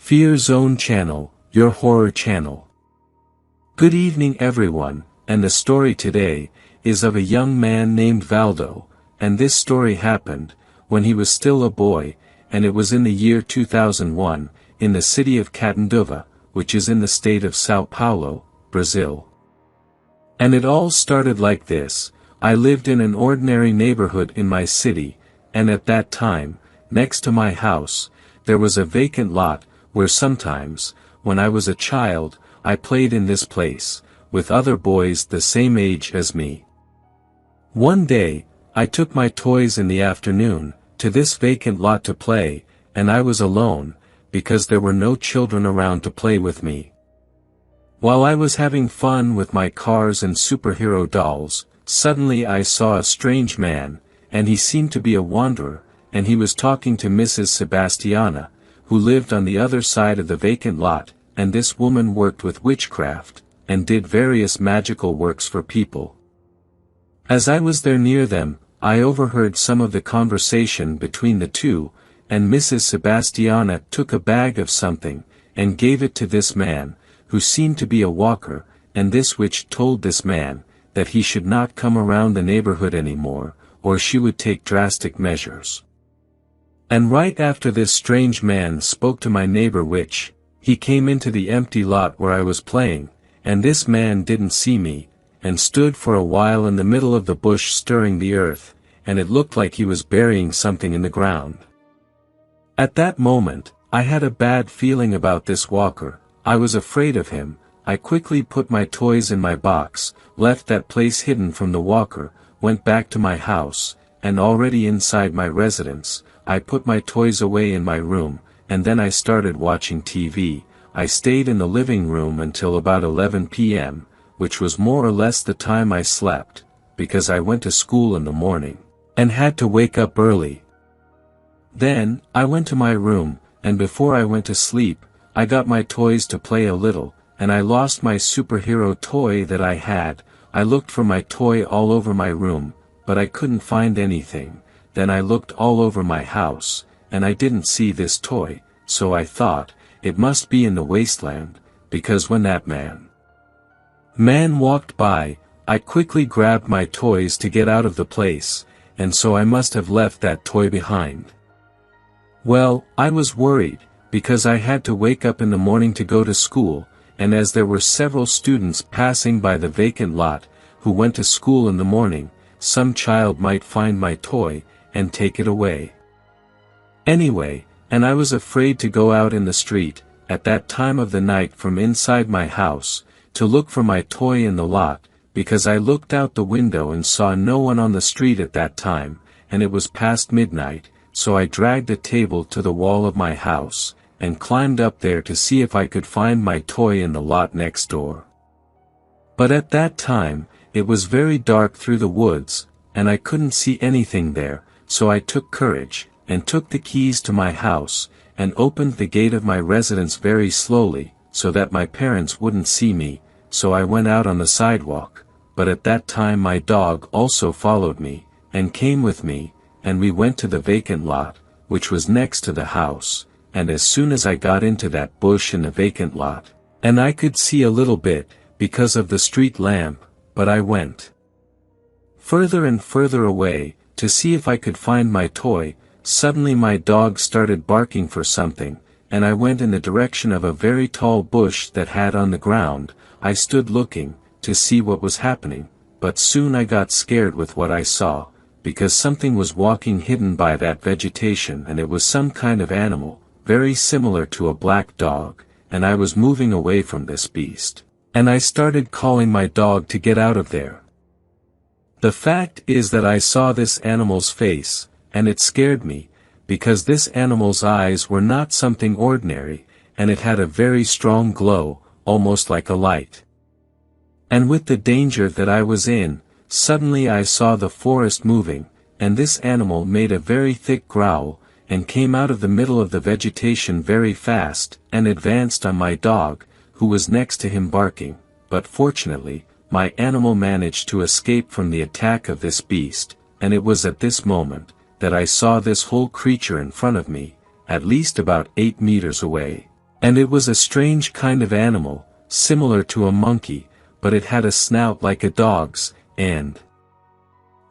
Fear Zone Channel, your horror channel. Good evening everyone, and the story today is of a young man named Valdo, and this story happened when he was still a boy, and it was in the year 2001, in the city of Catanduva, which is in the state of São Paulo, Brazil. And it all started like this. I lived in an ordinary neighborhood in my city, and at that time, next to my house, there was a vacant lot, where sometimes, when I was a child, I played in this place, with other boys the same age as me. One day, I took my toys in the afternoon, to this vacant lot to play, and I was alone, because there were no children around to play with me. While I was having fun with my cars and superhero dolls, suddenly I saw a strange man, and he seemed to be a wanderer, and he was talking to Mrs. Sebastiana, who lived on the other side of the vacant lot, and this woman worked with witchcraft, and did various magical works for people. As I was there near them, I overheard some of the conversation between the two, and Mrs. Sebastiana took a bag of something, and gave it to this man, who seemed to be a walker, and this witch told this man, that he should not come around the neighborhood anymore, or she would take drastic measures. And right after this strange man spoke to my neighbor witch, he came into the empty lot where I was playing, and this man didn't see me, and stood for a while in the middle of the bush stirring the earth, and it looked like he was burying something in the ground. At that moment, I had a bad feeling about this walker. I was afraid of him. I quickly put my toys in my box, left that place hidden from the walker, went back to my house, and already inside my residence, I put my toys away in my room, and then I started watching TV. I stayed in the living room until about 11 p.m., which was more or less the time I slept, because I went to school in the morning, and had to wake up early. Then, I went to my room, and before I went to sleep, I got my toys to play a little, and I lost my superhero toy that I had. I looked for my toy all over my room, but I couldn't find anything. Then I looked all over my house, and I didn't see this toy, so I thought, it must be in the wasteland, because when that man walked by, I quickly grabbed my toys to get out of the place, and so I must have left that toy behind. Well, I was worried, because I had to wake up in the morning to go to school, and as there were several students passing by the vacant lot, who went to school in the morning, some child might find my toy, and take it away. Anyway, and I was afraid to go out in the street, at that time of the night from inside my house, to look for my toy in the lot, because I looked out the window and saw no one on the street at that time, and it was past midnight, so I dragged a table to the wall of my house, and climbed up there to see if I could find my toy in the lot next door. But at that time, it was very dark through the woods, and I couldn't see anything there, so I took courage, and took the keys to my house, and opened the gate of my residence very slowly, so that my parents wouldn't see me, so I went out on the sidewalk, but at that time my dog also followed me, and came with me, and we went to the vacant lot, which was next to the house, and as soon as I got into that bush in the vacant lot, and I could see a little bit, because of the street lamp, but I went further and further away, to see if I could find my toy. Suddenly my dog started barking for something, and I went in the direction of a very tall bush that had on the ground. I stood looking, to see what was happening, but soon I got scared with what I saw, because something was walking hidden by that vegetation, and it was some kind of animal, very similar to a black dog, and I was moving away from this beast, and I started calling my dog to get out of there. The fact is that I saw this animal's face, and it scared me, because this animal's eyes were not something ordinary, and it had a very strong glow, almost like a light. And with the danger that I was in, suddenly I saw the forest moving, and this animal made a very thick growl, and came out of the middle of the vegetation very fast, and advanced on my dog, who was next to him barking, but fortunately, my animal managed to escape from the attack of this beast, and it was at this moment, that I saw this whole creature in front of me, at least about 8 meters away, And it was a strange kind of animal, similar to a monkey, but it had a snout like a dog's, and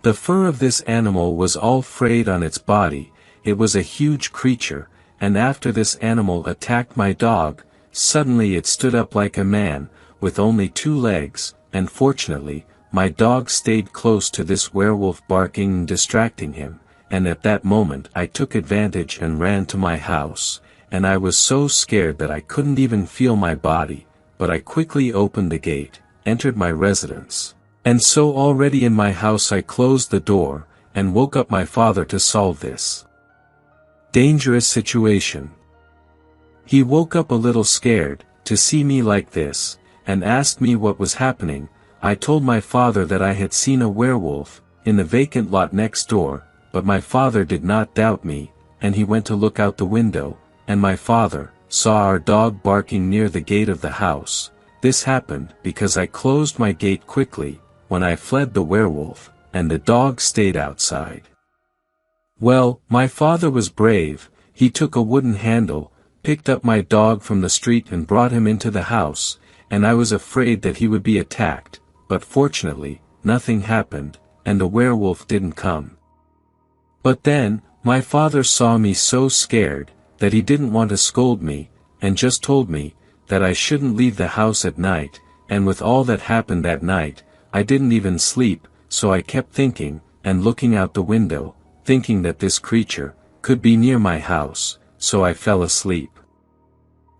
the fur of this animal was all frayed on its body. It was a huge creature, and after this animal attacked my dog, suddenly it stood up like a man, with only 2 legs, and fortunately, my dog stayed close to this werewolf barking and distracting him, and at that moment I took advantage and ran to my house, and I was so scared that I couldn't even feel my body, but I quickly opened the gate, entered my residence. And so already in my house I closed the door, and woke up my father to solve this dangerous situation. He woke up a little scared, to see me like this, and asked me what was happening. I told my father that I had seen a werewolf, in the vacant lot next door, but my father did not doubt me, and he went to look out the window, and my father saw our dog barking near the gate of the house. This happened because I closed my gate quickly, when I fled the werewolf, and the dog stayed outside. Well, my father was brave. He took a wooden handle, picked up my dog from the street and brought him into the house, and I was afraid that he would be attacked, but fortunately, nothing happened, and the werewolf didn't come. But then, my father saw me so scared, that he didn't want to scold me, and just told me, that I shouldn't leave the house at night, and with all that happened that night, I didn't even sleep, so I kept thinking, and looking out the window, thinking that this creature could be near my house, so I fell asleep.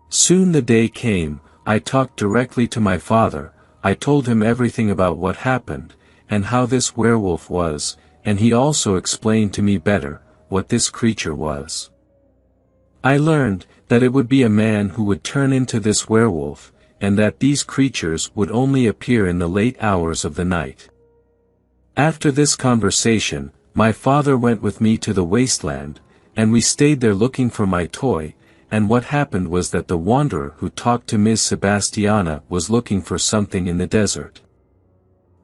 Soon the day came. I talked directly to my father. I told him everything about what happened, and how this werewolf was, and he also explained to me better, what this creature was. I learned, that it would be a man who would turn into this werewolf, and that these creatures would only appear in the late hours of the night. After this conversation, my father went with me to the wasteland, and we stayed there looking for my toy, and what happened was that the wanderer who talked to Ms. Sebastiana was looking for something in the desert.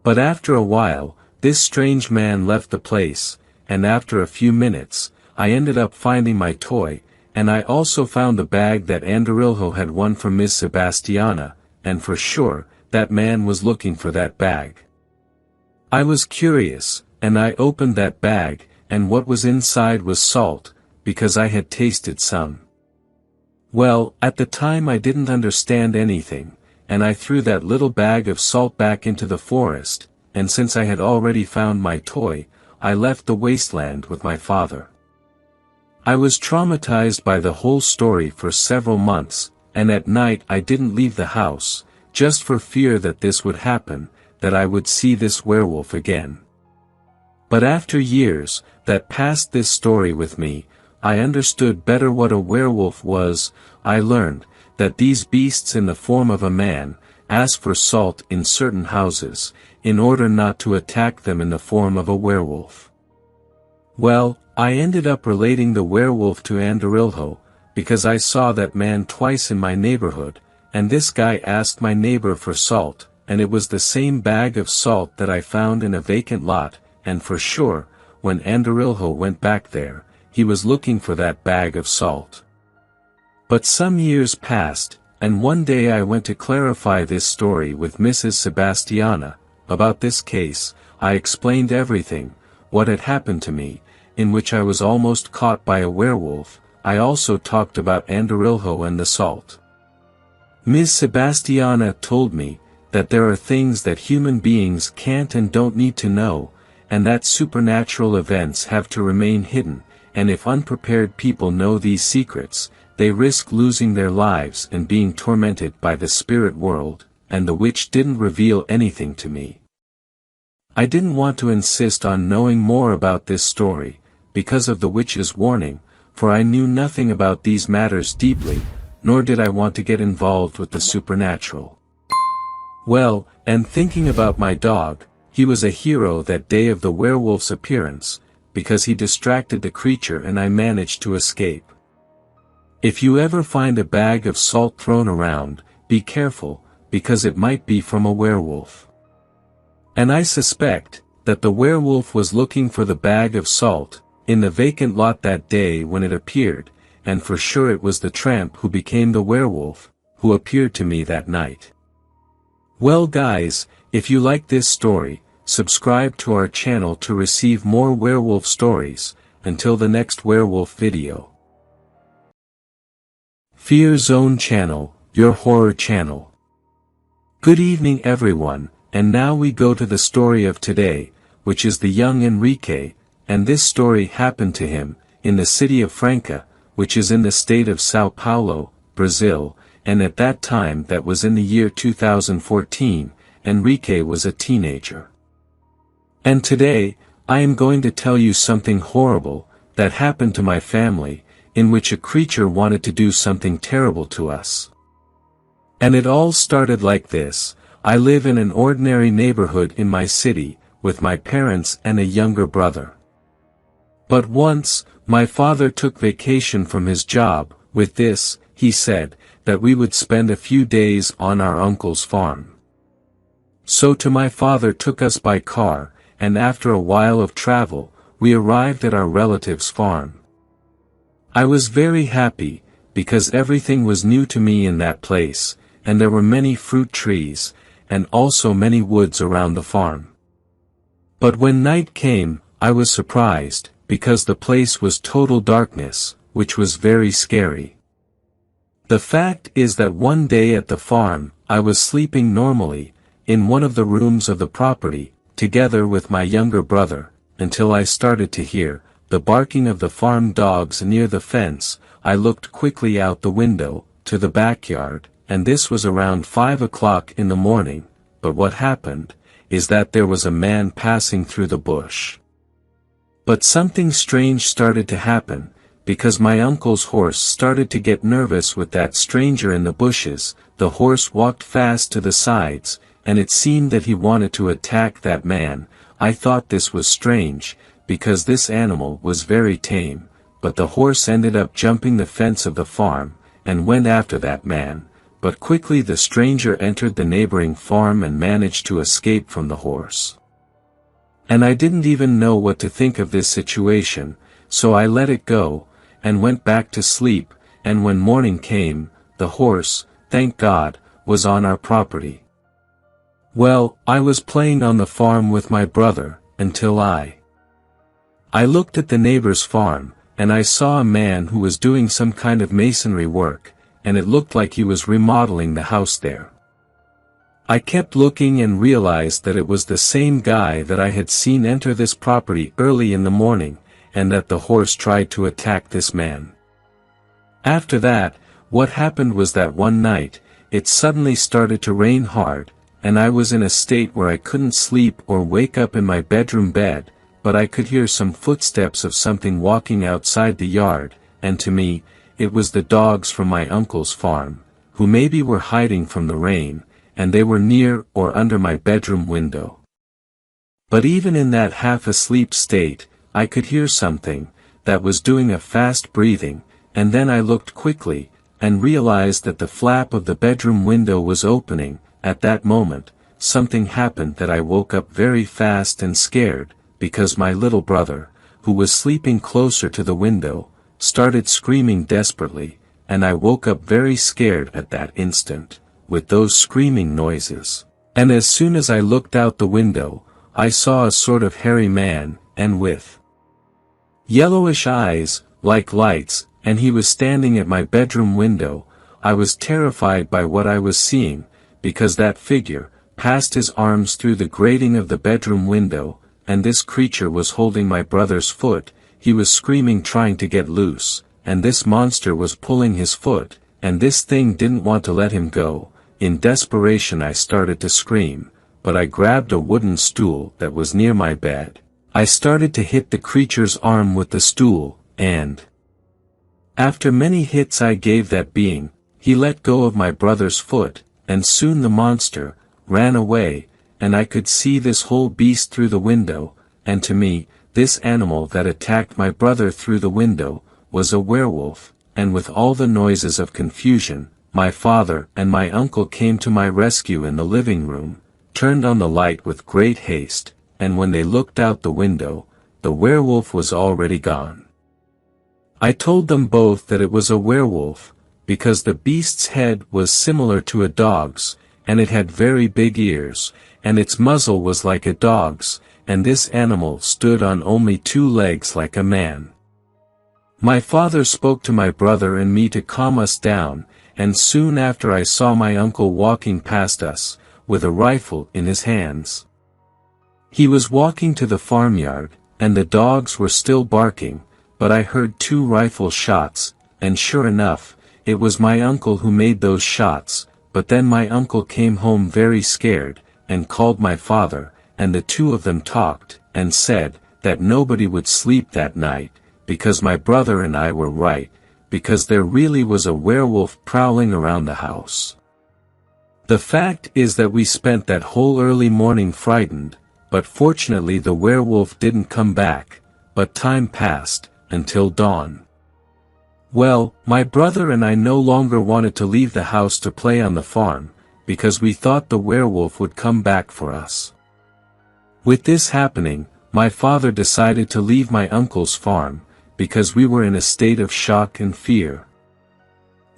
But after a while, this strange man left the place, and after a few minutes, I ended up finding my toy, and I also found the bag that Anderilho had won from Ms. Sebastiana, and for sure, that man was looking for that bag. I was curious, and I opened that bag, and what was inside was salt, because I had tasted some. Well, at the time I didn't understand anything, and I threw that little bag of salt back into the forest, and since I had already found my toy, I left the wasteland with my father. I was traumatized by the whole story for several months, and at night I didn't leave the house, just for fear that this would happen, that I would see this werewolf again. But after years, that passed this story with me, I understood better what a werewolf was. I learned, that these beasts in the form of a man, ask for salt in certain houses, in order not to attack them in the form of a werewolf. Well, I ended up relating the werewolf to Anderilho, because I saw that man twice in my neighborhood, and this guy asked my neighbor for salt, and it was the same bag of salt that I found in a vacant lot, and for sure, when Anderilho went back there, he was looking for that bag of salt. But some years passed, and one day I went to clarify this story with Mrs. Sebastiana. About this case, I explained everything, what had happened to me, in which I was almost caught by a werewolf. I also talked about Anderilho and the salt. Ms. Sebastiana told me, that there are things that human beings can't and don't need to know, and that supernatural events have to remain hidden, and if unprepared people know these secrets, they risk losing their lives and being tormented by the spirit world, and the witch didn't reveal anything to me. I didn't want to insist on knowing more about this story, because of the witch's warning, for I knew nothing about these matters deeply, nor did I want to get involved with the supernatural. Well, and thinking about my dog, he was a hero that day of the werewolf's appearance, because he distracted the creature and I managed to escape. If you ever find a bag of salt thrown around, be careful, because it might be from a werewolf. And I suspect, that the werewolf was looking for the bag of salt, in the vacant lot that day when it appeared, and for sure it was the tramp who became the werewolf, who appeared to me that night. Well guys, if you like this story, subscribe to our channel to receive more werewolf stories. Until the next werewolf video. Fear Zone Channel, your horror channel. Good evening everyone, and now we go to the story of today, which is the young Enrique, and this story happened to him, in the city of Franca, which is in the state of São Paulo, Brazil, and at that time that was in the year 2014, Enrique was a teenager. And today, I am going to tell you something horrible, that happened to my family, in which a creature wanted to do something terrible to us. And it all started like this. I live in an ordinary neighborhood in my city, with my parents and a younger brother. But once, my father took vacation from his job. With this, he said, that we would spend a few days on our uncle's farm. So my father took us by car, and after a while of travel, we arrived at our relative's farm. I was very happy, because everything was new to me in that place, and there were many fruit trees, and also many woods around the farm. But when night came, I was surprised, because the place was total darkness, which was very scary. The fact is that one day at the farm, I was sleeping normally, in one of the rooms of the property, together with my younger brother, until I started to hear the barking of the farm dogs near the fence. I looked quickly out the window, to the backyard, and this was around 5 o'clock in the morning, but what happened, is that there was a man passing through the bush. But something strange started to happen, because my uncle's horse started to get nervous with that stranger in the bushes. The horse walked fast to the sides, and it seemed that he wanted to attack that man. I thought this was strange, because this animal was very tame, but the horse ended up jumping the fence of the farm, and went after that man, but quickly the stranger entered the neighboring farm and managed to escape from the horse. And I didn't even know what to think of this situation, so I let it go, and went back to sleep, and when morning came, the horse, thank God, was on our property. Well, I was playing on the farm with my brother, until I looked at the neighbor's farm, and I saw a man who was doing some kind of masonry work, and it looked like he was remodeling the house there. I kept looking and realized that it was the same guy that I had seen enter this property early in the morning, and that the horse tried to attack this man. After that, what happened was that one night, it suddenly started to rain hard, and I was in a state where I couldn't sleep or wake up in my bedroom bed, but I could hear some footsteps of something walking outside the yard, and to me, it was the dogs from my uncle's farm, who maybe were hiding from the rain, and they were near or under my bedroom window. But even in that half-asleep state, I could hear something, that was doing a fast breathing, and then I looked quickly, and realized that the flap of the bedroom window was opening. At that moment, something happened that I woke up very fast and scared, because my little brother, who was sleeping closer to the window, started screaming desperately, and I woke up very scared at that instant, with those screaming noises. And as soon as I looked out the window, I saw a sort of hairy man, and with yellowish eyes, like lights, and he was standing at my bedroom window. I was terrified by what I was seeing, because that figure passed his arms through the grating of the bedroom window, and this creature was holding my brother's foot. He was screaming trying to get loose, and this monster was pulling his foot, and this thing didn't want to let him go. In desperation I started to scream, but I grabbed a wooden stool that was near my bed. I started to hit the creature's arm with the stool, and after many hits I gave that being, he let go of my brother's foot, and soon the monster ran away, and I could see this whole beast through the window, and to me, this animal that attacked my brother through the window, was a werewolf. And with all the noises of confusion, my father and my uncle came to my rescue in the living room, turned on the light with great haste, and when they looked out the window, the werewolf was already gone. I told them both that it was a werewolf, because the beast's head was similar to a dog's, and it had very big ears, and its muzzle was like a dog's, and this animal stood on only 2 legs like a man. My father spoke to my brother and me to calm us down, and soon after I saw my uncle walking past us, with a rifle in his hands. He was walking to the farmyard, and the dogs were still barking, but I heard 2 rifle shots, and sure enough, it was my uncle who made those shots, but then my uncle came home very scared, and called my father, and the 2 of them talked, and said, that nobody would sleep that night, because my brother and I were right, because there really was a werewolf prowling around the house. The fact is that we spent that whole early morning frightened, but fortunately the werewolf didn't come back, but time passed, until dawn. Well, my brother and I no longer wanted to leave the house to play on the farm, because we thought the werewolf would come back for us. With this happening, my father decided to leave my uncle's farm, because we were in a state of shock and fear.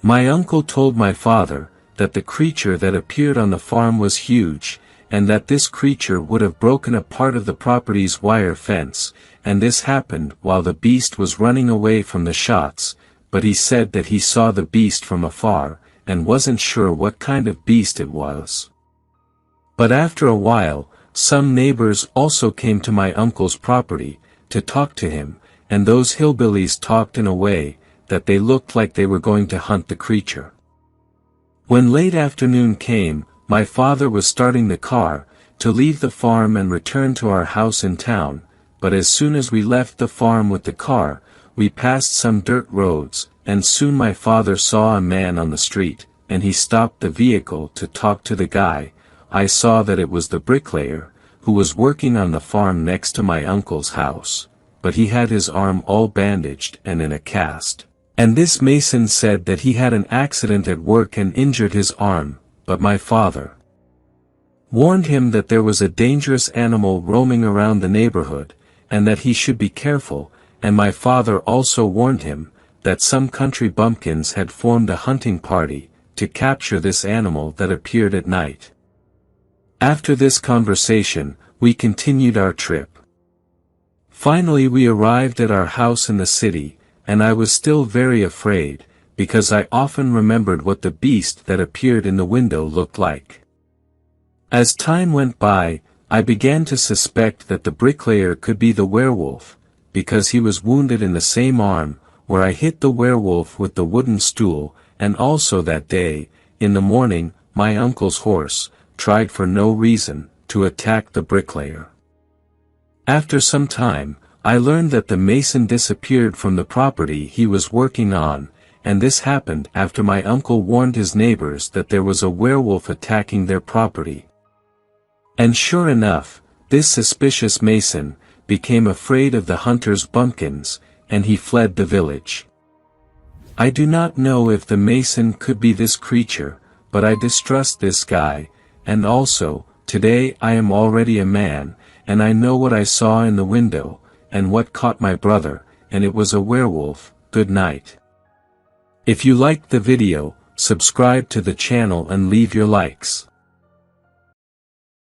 My uncle told my father, that the creature that appeared on the farm was huge, and that this creature would have broken a part of the property's wire fence, and this happened while the beast was running away from the shots, but he said that he saw the beast from afar, and wasn't sure what kind of beast it was. But after a while, some neighbors also came to my uncle's property, to talk to him, and those hillbillies talked in a way, that they looked like they were going to hunt the creature. When late afternoon came, my father was starting the car, to leave the farm and return to our house in town, but as soon as we left the farm with the car, we passed some dirt roads, and soon my father saw a man on the street, and he stopped the vehicle to talk to the guy. I saw that it was the bricklayer, who was working on the farm next to my uncle's house, but he had his arm all bandaged and in a cast. And this mason said that he had an accident at work and injured his arm, but my father warned him that there was a dangerous animal roaming around the neighborhood, and that he should be careful, and my father also warned him, that some country bumpkins had formed a hunting party, to capture this animal that appeared at night. After this conversation, we continued our trip. Finally we arrived at our house in the city, and I was still very afraid, because I often remembered what the beast that appeared in the window looked like. As time went by, I began to suspect that the bricklayer could be the werewolf, because he was wounded in the same arm, where I hit the werewolf with the wooden stool, and also that day, in the morning, my uncle's horse tried for no reason, to attack the bricklayer. After some time, I learned that the mason disappeared from the property he was working on, and this happened after my uncle warned his neighbors that there was a werewolf attacking their property. And sure enough, this suspicious mason became afraid of the hunter's bumpkins, and he fled the village. I do not know if the mason could be this creature, but I distrust this guy, and also, today I am already a man, and I know what I saw in the window, and what caught my brother, and it was a werewolf. Good night. If you liked the video, subscribe to the channel and leave your likes.